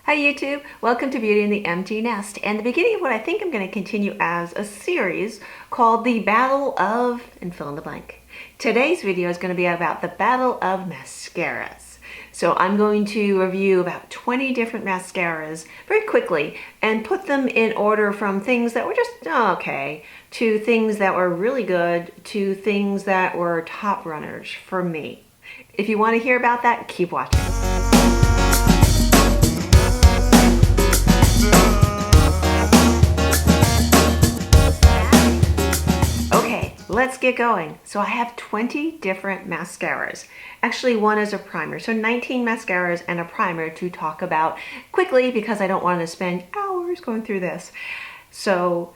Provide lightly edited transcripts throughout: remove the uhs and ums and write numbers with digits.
Hi YouTube, welcome to Beauty in the Empty Nest and the beginning of what I think I'm going to continue as a series called the Battle of, and fill in the blank. Today's video is going to be about the Battle of Mascaras. So I'm going to review about 20 different mascaras very quickly and put them in order from things that were just okay to things that were really good to things that were top runners for me. If you want to hear about that, keep watching. Let's get going. So I have 20 different mascaras. Actually, one is a primer. So 19 mascaras and a primer to talk about quickly because I don't want to spend hours going through this. So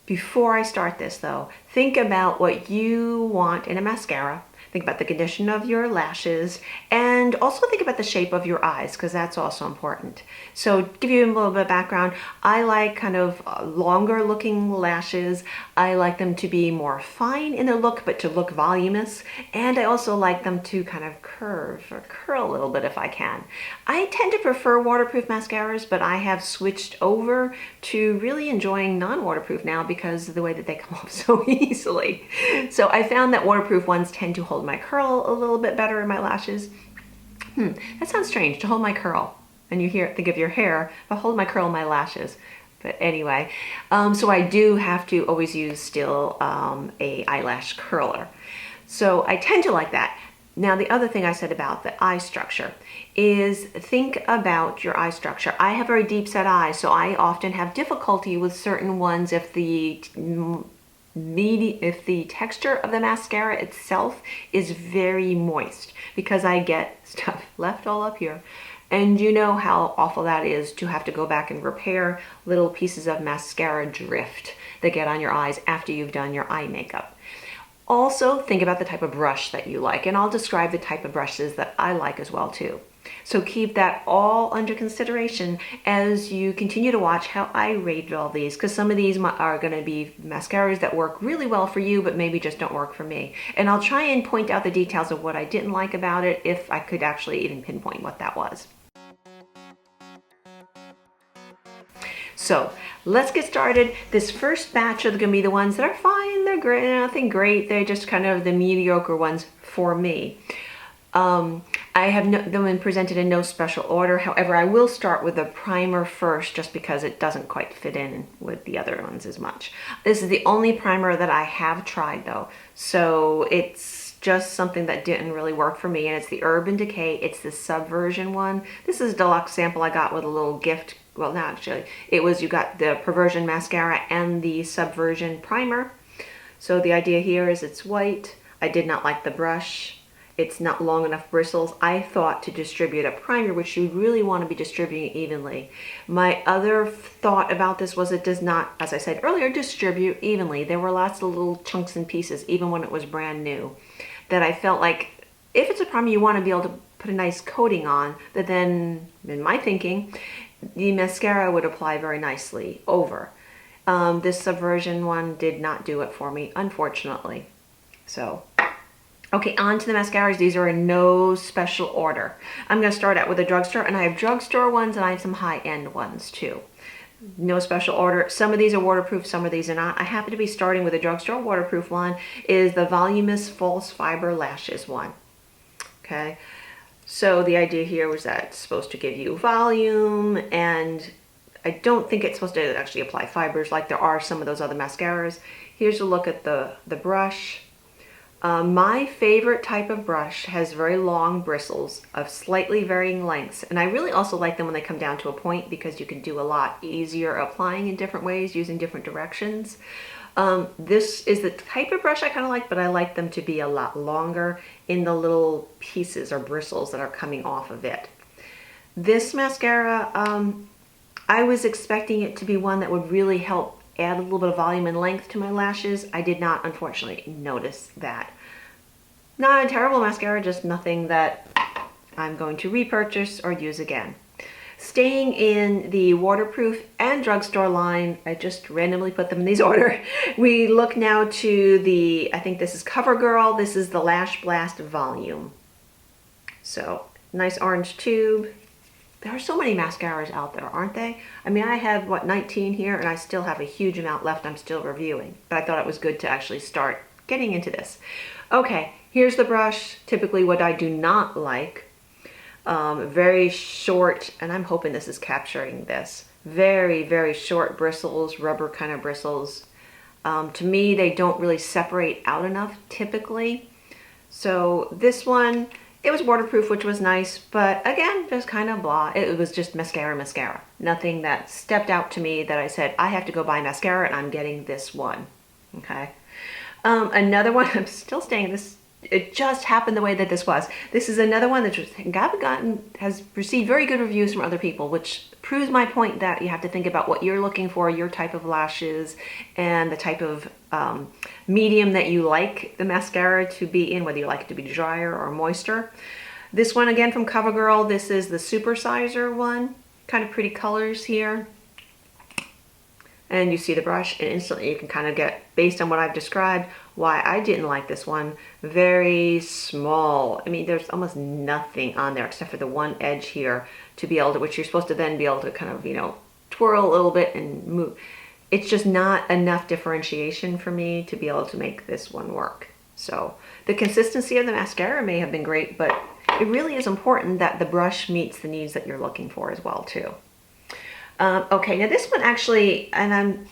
before I start this though, think about what you want in a mascara. Think about the condition of your lashes and also think about the shape of your eyes because that's also important. So give you a little bit of background, I like kind of longer looking lashes. I like them to be more fine in their look but to look voluminous, and I also like them to kind of curve or curl a little bit if I can. I tend to prefer waterproof mascaras, but I have switched over to really enjoying non-waterproof now because of the way that they come off so easily. So I found that waterproof ones tend to hold my curl a little bit better in my lashes. That sounds strange, to hold my curl. And you think of your hair, but hold my curl in my lashes. But anyway, so I do have to always use still a eyelash curler. So I tend to like that. Now the other thing I said about the eye structure is think about your eye structure. I have very deep set eyes, so I often have difficulty with certain ones if the texture of the mascara itself is very moist, because I get stuff left all up here. And you know how awful that is to have to go back and repair little pieces of mascara drift that get on your eyes after you've done your eye makeup. Also, think about the type of brush that you like, and I'll describe the type of brushes that I like as well too. So keep that all under consideration as you continue to watch how I rated all these, because some of these are going to be mascaras that work really well for you but maybe just don't work for me. And I'll try and point out the details of what I didn't like about it if I could actually even pinpoint what that was. So let's get started. This first batch are going to be the ones that are fine, they're great, nothing great, they're just kind of the mediocre ones for me. I have them been presented in no special order. However, I will start with the primer first just because it doesn't quite fit in with the other ones as much. This is the only primer that I have tried though, so it's just something that didn't really work for me, and it's the Urban Decay. It's the Subversion one. This is a deluxe sample I got with a little gift. Well, not actually. It was, you got the Perversion mascara and the Subversion primer. So the idea here is it's white. I did not like the brush. It's not long enough bristles. I thought to distribute a primer, which you really want to be distributing evenly. My other thought about this was it does not, as I said earlier, distribute evenly. There were lots of little chunks and pieces, even when it was brand new, that I felt like if it's a primer you want to be able to put a nice coating on, that then, in my thinking, the mascara would apply very nicely over. This Subversion one did not do it for me, unfortunately. So, okay, on to the mascaras. These are in no special order. I'm going to start out with a drugstore, and I have drugstore ones and I have some high-end ones too. No special order. Some of these are waterproof, some of these are not. I happen to be starting with a drugstore waterproof one, is the Voluminous False Fiber Lashes one. Okay. So the idea here was that it's supposed to give you volume, and I don't think it's supposed to actually apply fibers like there are some of those other mascaras. Here's a look at the brush. My favorite type of brush has very long bristles of slightly varying lengths, and I really also like them when they come down to a point because you can do a lot easier applying in different ways using different directions. This is the type of brush I kind of like, but I like them to be a lot longer in the little pieces or bristles that are coming off of it. This mascara, I was expecting it to be one that would really help add a little bit of volume and length to my lashes. I did not, unfortunately, notice that. Not a terrible mascara, just nothing that I'm going to repurchase or use again. Staying in the waterproof and drugstore line, I just randomly put them in these order. We look now to the, I think this is CoverGirl. This is the Lash Blast Volume. So, nice orange tube. there are so many mascaras out there, aren't they? I mean, I have, what, 19 here, and I still have a huge amount left I'm still reviewing. But I thought it was good to actually start getting into this. Okay, here's the brush. Typically what I do not like. Very short, and I'm hoping this is capturing this. Very, very short bristles, rubber kind of bristles. To me, they don't really separate out enough, typically. So this one, it was waterproof, which was nice, but again, just kind of blah. It was just mascara. Nothing that stepped out to me that I said, I have to go buy mascara and I'm getting this one, okay? Another one, I'm still staying this, it just happened the way that this was. This is another one that has received very good reviews from other people, which proves my point that you have to think about what you're looking for, your type of lashes, and the type of medium that you like the mascara to be in, whether you like it to be drier or moister. This one, again, from CoverGirl, this is the supersizer one. Kind of pretty colors here. And you see the brush, and instantly you can kind of get, based on what I've described, why I didn't like this one. Very small. I mean, there's almost nothing on there except for the one edge here to be able to, which you're supposed to then be able to kind of, you know, twirl a little bit and move. It's just not enough differentiation for me to be able to make this one work. So the consistency of the mascara may have been great, but it really is important that the brush meets the needs that you're looking for as well, too. Okay, now this one actually, and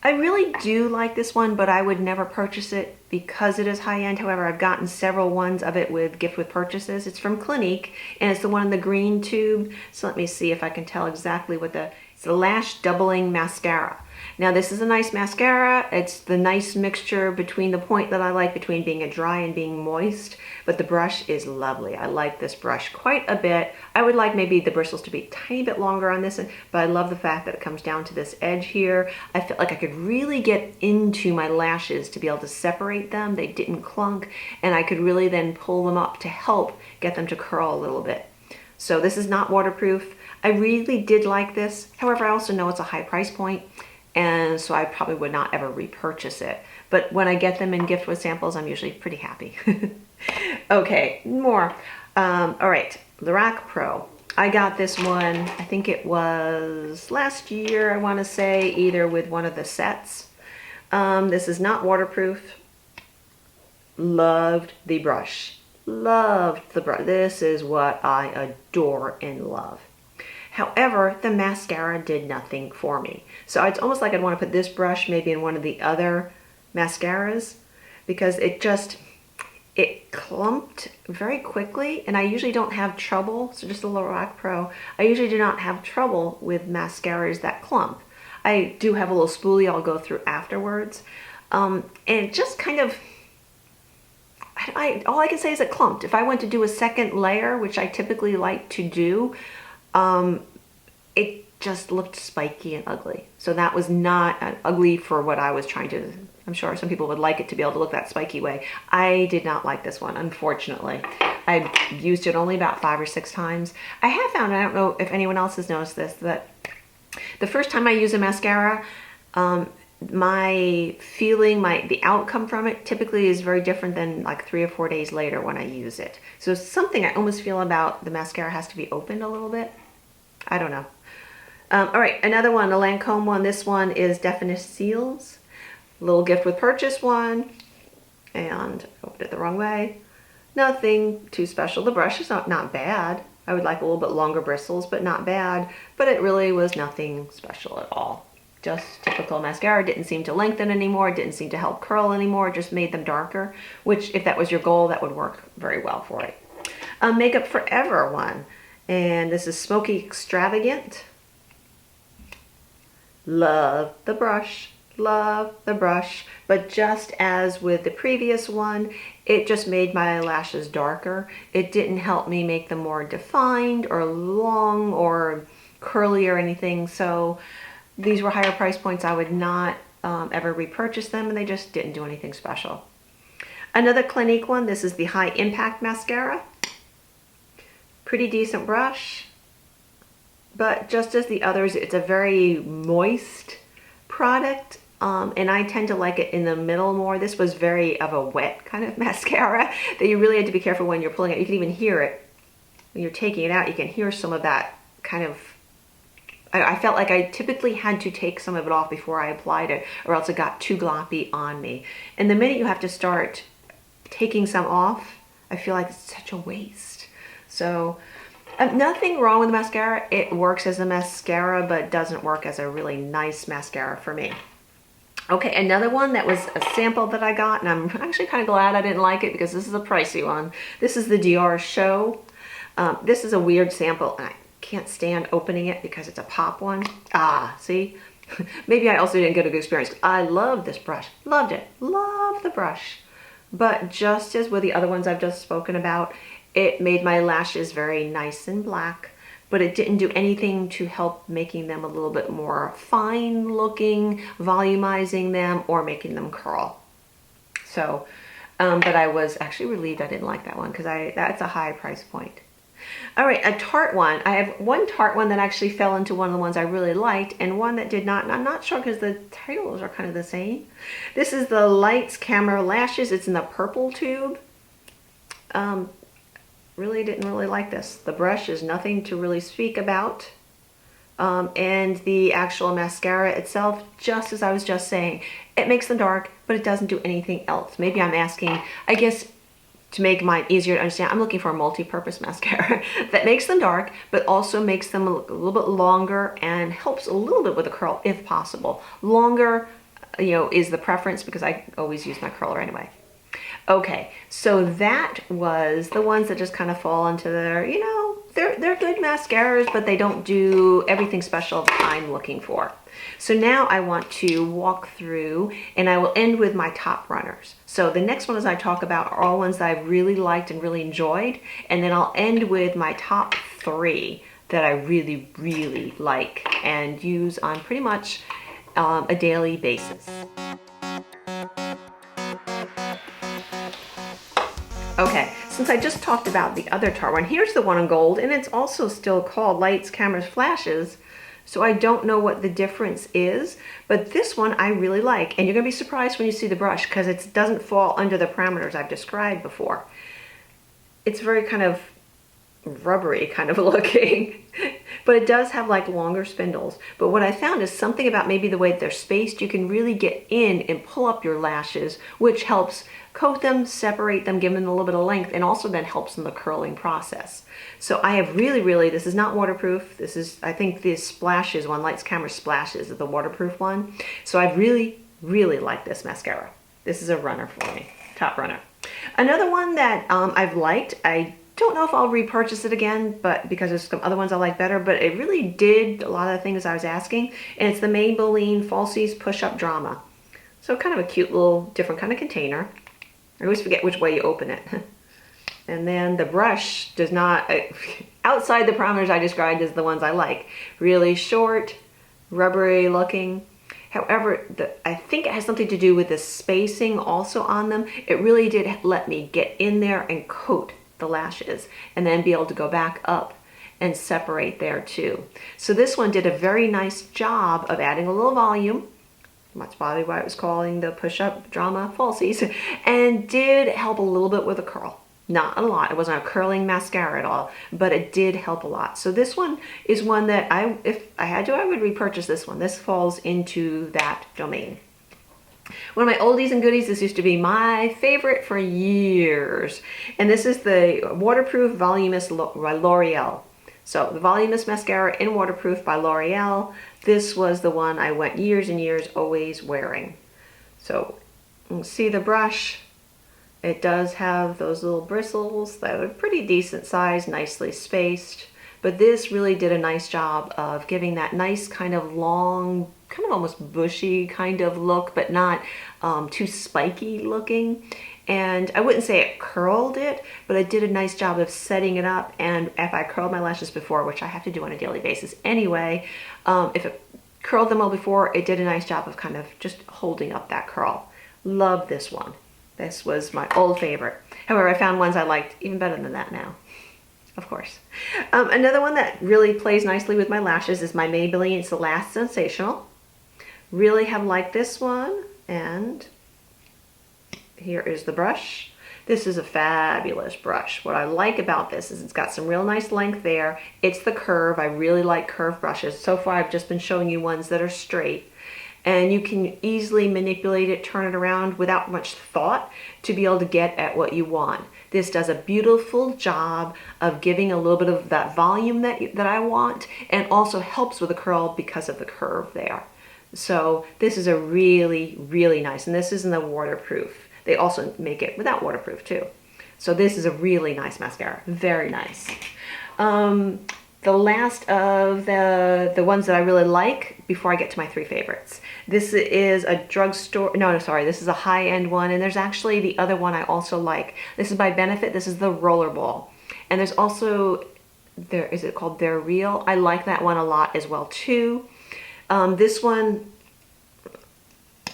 I really do like this one, but I would never purchase it because it is high-end. However, I've gotten several ones of it with gift with purchases. It's from Clinique, and it's the one in the green tube. So let me see if I can tell exactly what it's the Lash Doubling Mascara. Now this is a nice mascara. It's the nice mixture between the point that I like between being a dry and being moist, but the brush is lovely. I like this brush quite a bit. I would like maybe the bristles to be a tiny bit longer on this one, but I love the fact that it comes down to this edge here. I felt like I could really get into my lashes to be able to separate them. They didn't clunk, and I could really then pull them up to help get them to curl a little bit. So this is not waterproof. I really did like this. However, I also know it's a high price point, and so I probably would not ever repurchase it. But when I get them in gift with samples, I'm usually pretty happy. Okay, more. All right, Lorac Pro. I got this one, I think it was last year, I want to say, either with one of the sets. This is not waterproof. Loved the brush. Loved the brush. This is what I adore and love. However, the mascara did nothing for me. So it's almost like I'd want to put this brush maybe in one of the other mascaras, because it clumped very quickly, and I usually don't have trouble, so just a Lorac Pro, I usually do not have trouble with mascaras that clump. I do have a little spoolie I'll go through afterwards, and it just kind of, all I can say is it clumped. If I went to do a second layer, which I typically like to do, it just looked spiky and ugly. So that was not ugly for what I was trying to, I'm sure some people would like it to be able to look that spiky way. I did not like this one, unfortunately. I've used it only about 5 or 6 times. I have found, I don't know if anyone else has noticed this, that the first time I use a mascara, my feeling, the outcome from it typically is very different than like 3 or 4 days later when I use it. So something I almost feel about the mascara has to be opened a little bit. I don't know. All right, another one, a Lancome one. This one is Definite Seals. Little gift with purchase one. And I opened it the wrong way. Nothing too special. The brush is not bad. I would like a little bit longer bristles, but not bad. But it really was nothing special at all. Just typical mascara. Didn't seem to lengthen anymore. Didn't seem to help curl anymore. Just made them darker, which if that was your goal, that would work very well for it. Makeup Forever one. And this is Smoky Extravagant. Love the brush. Love the brush. But just as with the previous one, it just made my lashes darker. It didn't help me make them more defined or long or curly or anything. So these were higher price points. I would not ever repurchase them, and they just didn't do anything special. Another Clinique one. This is the High Impact Mascara. Pretty decent brush, but just as the others, it's a very moist product, and I tend to like it in the middle more. This was very of a wet kind of mascara that you really had to be careful when you're pulling it. You can even hear it when you're taking it out, you can hear some of that kind of, I felt like I typically had to take some of it off before I applied it, or else it got too gloppy on me. And the minute you have to start taking some off, I feel like it's such a waste. So nothing wrong with the mascara. It works as a mascara, but doesn't work as a really nice mascara for me. Okay, another one that was a sample that I got, and I'm actually kind of glad I didn't like it because this is a pricey one. This is the Dior Show. This is a weird sample, and I can't stand opening it because it's a pop one. Ah, see? Maybe I also didn't get a good experience. I love this brush. Loved it. Love the brush. But just as with the other ones I've just spoken about, it made my lashes very nice and black, but it didn't do anything to help making them a little bit more fine looking, volumizing them, or making them curl. So, but I was actually relieved I didn't like that one because that's a high price point. All right, a Tarte one. I have one Tarte one that actually fell into one of the ones I really liked, and one that did not. And I'm not sure because the titles are kind of the same. This is the Lights Camera Lashes. It's in the purple tube. Really didn't really like this. The brush is nothing to really speak about. And the actual mascara itself, just as I was just saying, it makes them dark, but it doesn't do anything else. Maybe I'm asking, I guess, to make mine easier to understand, I'm looking for a multi-purpose mascara that makes them dark, but also makes them a little bit longer and helps a little bit with the curl if possible. Longer, is the preference because I always use my curler anyway. Okay, so that was the ones that just kind of fall into their, they're good mascaras, but they don't do everything special that I'm looking for. So now I want to walk through, and I will end with my top runners. So the next one as I talk about are all ones that I really liked and really enjoyed, and then I'll end with my top 3 that I really, really like and use on pretty much a daily basis. Okay, since I just talked about the other Tarte one, here's the one in gold, and it's also still called Lights, Cameras, Flashes, so I don't know what the difference is, but this one I really like, and you're going to be surprised when you see the brush because it doesn't fall under the parameters I've described before. It's very kind of rubbery kind of looking, but it does have like longer spindles. But what I found is something about maybe the way that they're spaced, you can really get in and pull up your lashes, which helps coat them, separate them, give them a little bit of length, and also then helps in the curling process. So I have really, this is not waterproof. This is, I think this Splashes one, Lights, Camera, Splashes is the waterproof one. So I really like this mascara. This is a runner for me, top runner. Another one that I've liked, I don't know if I'll repurchase it again, but because there's some other ones I like better, but it really did a lot of the things I was asking, and it's the Maybelline Falsies Push-Up Drama. So kind of a cute little different kind of container. I always forget which way you open it. And then the brush does not, outside the parameters I described as the ones I like. Really short, rubbery looking. However, I think it has something to do with the spacing also on them. It really did let me get in there and coat the lashes and then be able to go back up and separate there too. So this one did a very nice job of adding a little volume. That's probably why it was calling the Push-Up Drama Falsies, and did help a little bit with a curl. Not a lot. It wasn't a curling mascara at all, but it did help a lot. So this one is one that if I had to, I would repurchase this one. This falls into that domain. One of my oldies and goodies, this used to be my favorite for years, and this is the Waterproof Voluminous by L'Oreal. So the Voluminous Mascara in Waterproof by L'Oreal. This was the one I went years and years always wearing. So you can see the brush. It does have those little bristles that are pretty decent size, nicely spaced. But this really did a nice job of giving that nice kind of long, kind of almost bushy kind of look, but not too spiky looking. And I wouldn't say it curled it, but it did a nice job of setting it up. And if I curled my lashes before, which I have to do on a daily basis anyway, if it curled them all before, it did a nice job of kind of just holding up that curl. Love this one. This was my old favorite. However, I found ones I liked even better than that now, of course. Another one that really plays nicely with my lashes is my Maybelline It's the Last Sensational. Really have liked this one, and here is the brush. This is a fabulous brush. What I like about this is it's got some real nice length there. It's the curve. I really like curved brushes. So far I've just been showing you ones that are straight. And you can easily manipulate it, turn it around without much thought to be able to get at what you want. This does a beautiful job of giving a little bit of that volume that I want, and also helps with the curl because of the curve there. So this is a really, really nice, and this is in the waterproof. They also make it without waterproof too. So this is a really nice mascara, very nice. The last of the ones that I really like before I get to my three favorites. This is a drugstore, no, sorry, this is a high-end one, and there's actually the other one I also like. This is by Benefit, this is the Rollerball. And there's also, is it called They're Real? I like that one a lot as well too. This one,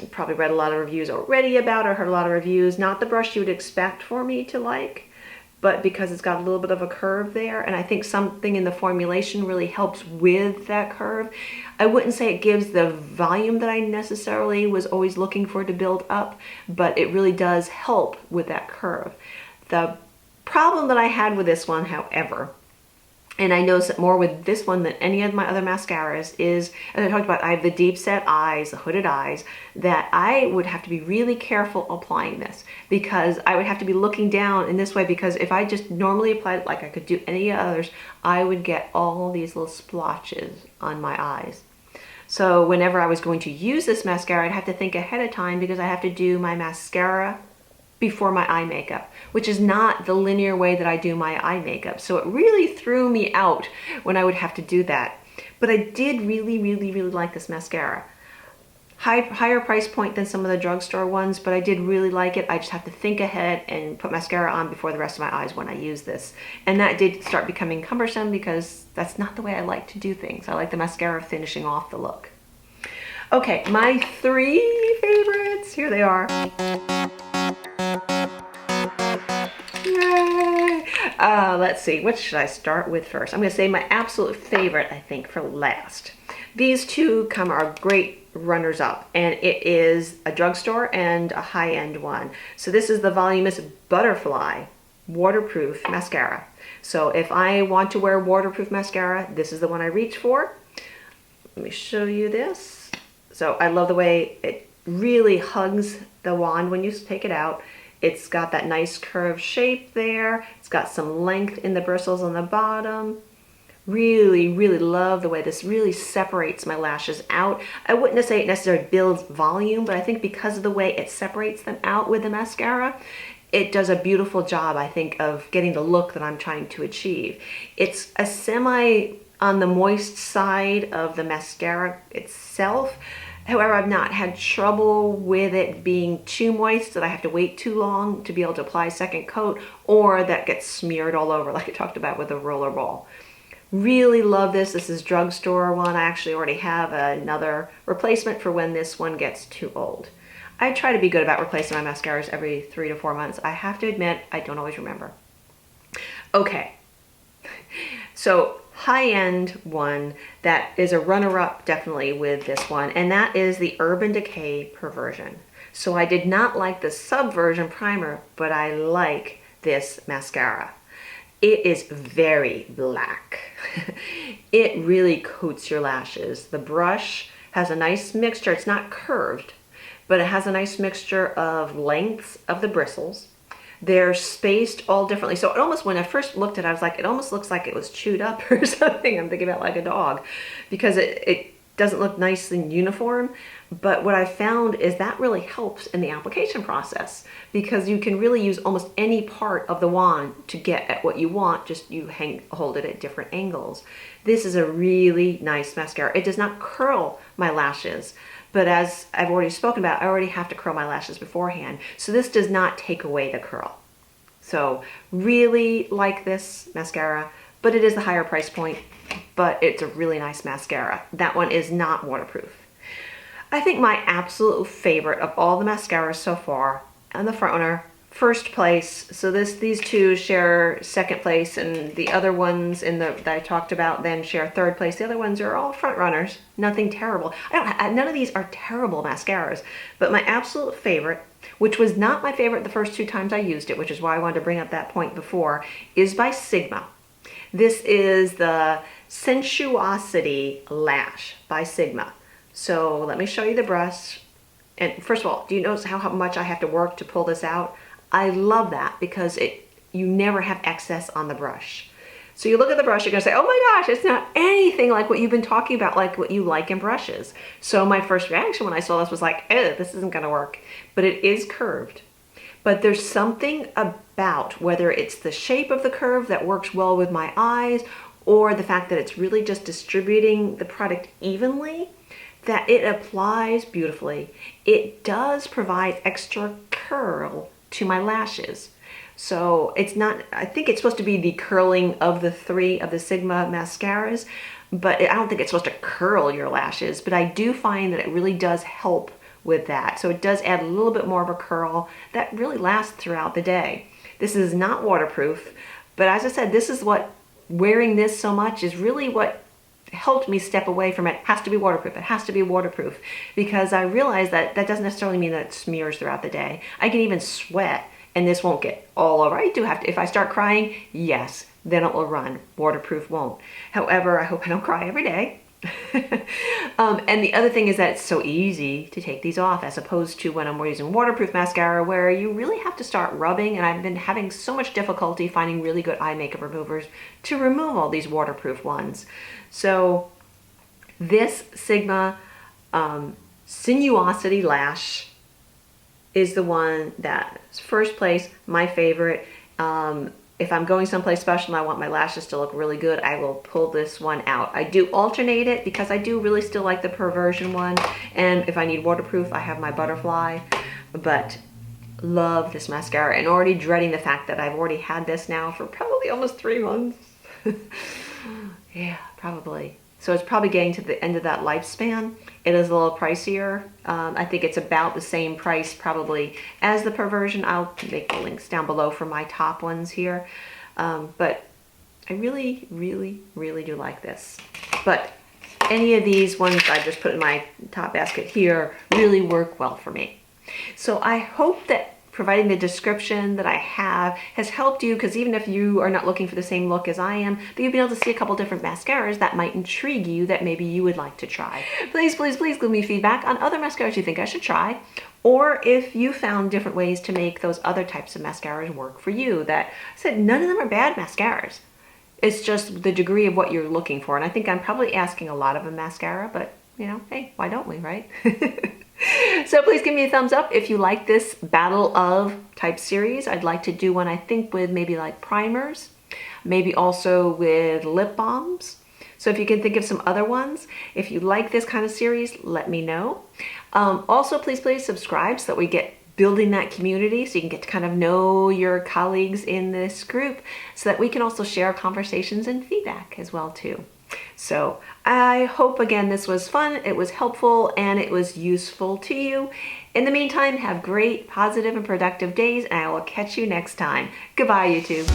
you probably read a lot of reviews already about or heard a lot of reviews. Not the brush you would expect for me to like, but because it's got a little bit of a curve there, and I think something in the formulation really helps with that curve. I wouldn't say it gives the volume that I necessarily was always looking for to build up, but it really does help with that curve. The problem that I had with this one, however, and I noticed it more with this one than any of my other mascaras, is, as I talked about, I have the deep set eyes, the hooded eyes, that I would have to be really careful applying this, because I would have to be looking down in this way, because if I just normally applied it like I could do any others, I would get all these little splotches on my eyes. So whenever I was going to use this mascara, I'd have to think ahead of time, because I have to do my mascara before my eye makeup, which is not the linear way that I do my eye makeup. So it really threw me out when I would have to do that. But I did really, really, really like this mascara. Higher price point than some of the drugstore ones, but I did really like it. I just have to think ahead and put mascara on before the rest of my eyes when I use this. And that did start becoming cumbersome, because that's not the way I like to do things. I like the mascara finishing off the look. Okay, my three favorites, here they are. Yay! Let's see, what should I start with first? I'm going to say my absolute favorite, I think, for last. These two are great runners-up, and it is a drugstore and a high-end one. So this is the Voluminous Butterfly Waterproof Mascara. So if I want to wear waterproof mascara, this is the one I reach for. Let me show you this. So I love the way it really hugs the wand when you take it out. It's got that nice curved shape there. It's got some length in the bristles on the bottom. Really, really love the way this really separates my lashes out. I wouldn't say it necessarily builds volume, but I think because of the way it separates them out with the mascara, it does a beautiful job, I think, of getting the look that I'm trying to achieve. It's a semi on the moist side of the mascara itself. However, I've not had trouble with it being too moist that I have to wait too long to be able to apply a second coat, or that gets smeared all over like I talked about with the Rollerball. Really love this. This is drugstore one. I actually already have another replacement for when this one gets too old. I try to be good about replacing my mascaras every 3 to 4 months. I have to admit, I don't always remember. Okay, so high-end one that is a runner-up definitely with this one, and that is the Urban Decay Perversion. So I did not like the Subversion primer, but I like this mascara. It is very black. It really coats your lashes. The brush has a nice mixture. It's not curved, but it has a nice mixture of lengths of the bristles. They're spaced all differently. So it almost, when I first looked at it, I was like, it almost looks like it was chewed up or something. I'm thinking about like a dog, because it doesn't look nice and uniform. But what I found is that really helps in the application process, because you can really use almost any part of the wand to get at what you want, just you hold it at different angles. This is a really nice mascara. It does not curl my lashes, but as I've already spoken about, I already have to curl my lashes beforehand. So this does not take away the curl. So really like this mascara, but it is the higher price point, but it's a really nice mascara. That one is not waterproof. I think my absolute favorite of all the mascaras so far, and the front runner, first place. So these two share second place, and the other ones that I talked about then share third place. The other ones are all front runners. Nothing terrible. None of these are terrible mascaras, but my absolute favorite which was not my favorite the first 2 times I used it, which is why I wanted to bring up that point before, is by Sigma. This is the Sensuosity Lash by Sigma. So let me show you the brush. And first of all, do you notice how much I have to work to pull this out? I love that because you never have excess on the brush. So you look at the brush, you're gonna say, oh my gosh, it's not anything like what you've been talking about, like what you like in brushes. So my first reaction when I saw this was like, this isn't gonna work. But it is curved. But there's something about whether it's the shape of the curve that works well with my eyes or the fact that it's really just distributing the product evenly, that it applies beautifully. It does provide extra curl to my lashes. So it's not, I think it's supposed to be the curling of the 3 of the Sigma mascaras, but I don't think it's supposed to curl your lashes, but I do find that it really does help with that. So it does add a little bit more of a curl that really lasts throughout the day. This is not waterproof, but as I said, this is what, wearing this so much is really what helped me step away from it. It has to be waterproof. It has to be waterproof, because I realized that that doesn't necessarily mean that it smears throughout the day. I can even sweat and this won't get all over. I do have to, if I start crying, yes, then it will run. Waterproof won't. However, I hope I don't cry every day. And the other thing is that it's so easy to take these off as opposed to when I'm using waterproof mascara, where you really have to start rubbing, and I've been having so much difficulty finding really good eye makeup removers to remove all these waterproof ones. So this Sigma Sinuosity Lash is the one that's first place, my favorite. If I'm going someplace special and I want my lashes to look really good, I will pull this one out. I do alternate it because I do really still like the Perversion one. And if I need waterproof, I have my Butterfly. But love this mascara, and already dreading the fact that I've already had this now for probably almost 3 months. Yeah, probably. So it's probably getting to the end of that lifespan. It is a little pricier. I think it's about the same price probably as the Perversion. I'll make the links down below for my top ones here. But I really, really, really do like this. But any of these ones I just put in my top basket here really work well for me. So I hope that providing the description that I have has helped you, because even if you are not looking for the same look as I am, that you'll be able to see a couple different mascaras that might intrigue you that maybe you would like to try. Please, please, please give me feedback on other mascaras you think I should try, or if you found different ways to make those other types of mascaras work for you. That I said, none of them are bad mascaras. It's just the degree of what you're looking for. And I think I'm probably asking a lot of a mascara, but you know, hey, why don't we, right? So please give me a thumbs up if you like this Battle of type series. I'd like to do one, I think, with maybe like primers, maybe also with lip balms. So if you can think of some other ones, if you like this kind of series, let me know. Also, please, please subscribe so that we get building that community, so you can get to kind of know your colleagues in this group, so that we can also share conversations and feedback as well too. So I hope again this was fun, it was helpful, and it was useful to you. In the meantime, have great, positive, and productive days, and I will catch you next time. Goodbye, YouTube.